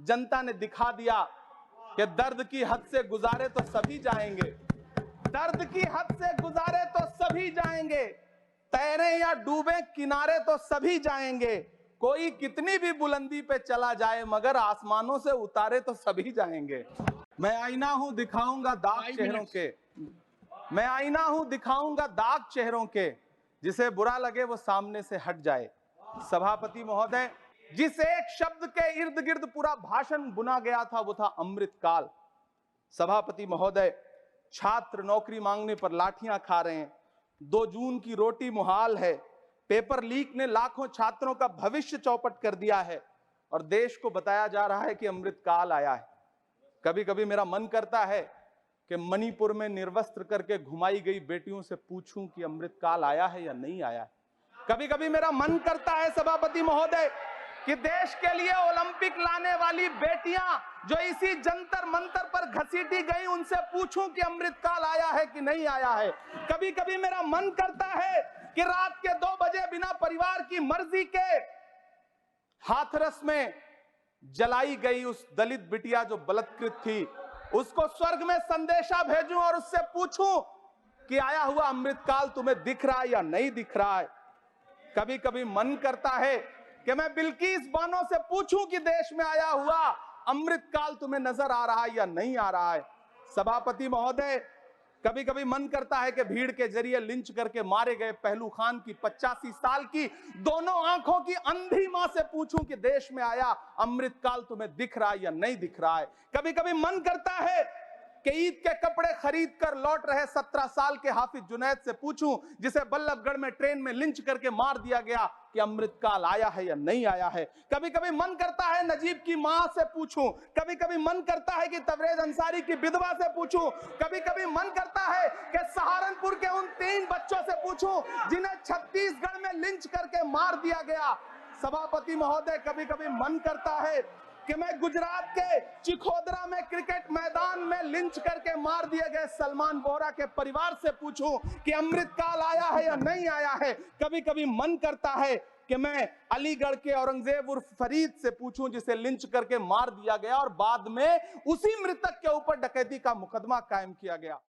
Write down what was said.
जनता ने दिखा दिया कि दर्द की हद से गुजारे तो सभी जाएंगे, दर्द की हद से गुजारे तो सभी जाएंगे, तैरे या डूबे किनारे तो सभी जाएंगे, कोई कितनी भी बुलंदी पे चला जाए मगर आसमानों से उतारे तो सभी जाएंगे। मैं आईना हूं दिखाऊंगा दाग चेहरों के, मैं आईना हूं दिखाऊंगा दाग चेहरों के, जिसे बुरा लगे वो सामने से हट जाए। सभापति महोदय, जिस एक शब्द के इर्द गिर्द पूरा भाषण बुना गया था वो था अमृतकाल। सभापति महोदय, छात्र नौकरी मांगने पर लाठियां खा रहे हैं, 2 जून की रोटी मुहाल है, पेपर लीक ने लाखों छात्रों का भविष्य चौपट कर दिया है और देश को बताया जा रहा है कि अमृतकाल आया है। कभी कभी मेरा मन करता है कि मणिपुर में निर्वस्त्र करके घुमाई गई बेटियों से पूछूं कि अमृतकाल आया है या नहीं आया है। कभी कभी मेरा मन करता है सभापति महोदय कि देश के लिए ओलंपिक लाने वाली बेटियां जो इसी जंतर मंतर पर घसीटी गई उनसे पूछूं कि अमृतकाल आया है कि नहीं आया है। कभी कभी मेरा मन करता है कि रात के 2 बजे बिना परिवार की मर्जी के हाथरस में जलाई गई उस दलित बिटिया जो बलात्कृत थी, उसको स्वर्ग में संदेशा भेजूं और उससे पूछूं कि आया हुआ अमृतकाल तुम्हें दिख रहा है या नहीं दिख रहा है। कभी कभी मन करता है कि मैं बिल्किस बानो से पूछूं कि देश में आया हुआ अमृतकाल तुम्हें नजर आ रहा है या नहीं आ रहा है। सभापति महोदय, कभी कभी मन करता है कि भीड़ के जरिए लिंच करके मारे गए पहलू खान की 85 साल की दोनों आंखों की अंधी मां से पूछूं कि देश में आया अमृतकाल तुम्हें दिख रहा है या नहीं दिख रहा है। कभी कभी मन करता है कि ईद के कपड़े खरीद कर लौट रहे 17 साल के हाफिज जुनैद से पूछूं, जिसे बल्लभगढ़ में ट्रेन में लिंच करके मार दिया गया, कि अमृतकाल आया है या नहीं आया है। कभी कभी मन करता है नजीब की मां से पूछूं, कभी कभी मन करता है कि तबरेज अंसारी की विधवा से पूछूं, कभी कभी मन करता है कि सहारनपुर के उन 3 बच्चों से पूछूं जिन्हें छत्तीसगढ़ में लिंच करके मार दिया गया। सभापति महोदय, कभी कभी मन करता है कि मैं गुजरात के चिखोदरा में क्रिकेट मैदान में लिंच करके मार दिए गए सलमान बोहरा के परिवार से पूछूं कि अमृतकाल आया है या नहीं आया है। कभी कभी मन करता है कि मैं अलीगढ़ के औरंगजेब उर्फ फरीद से पूछूं जिसे लिंच करके मार दिया गया और बाद में उसी मृतक के ऊपर डकैती का मुकदमा कायम किया गया।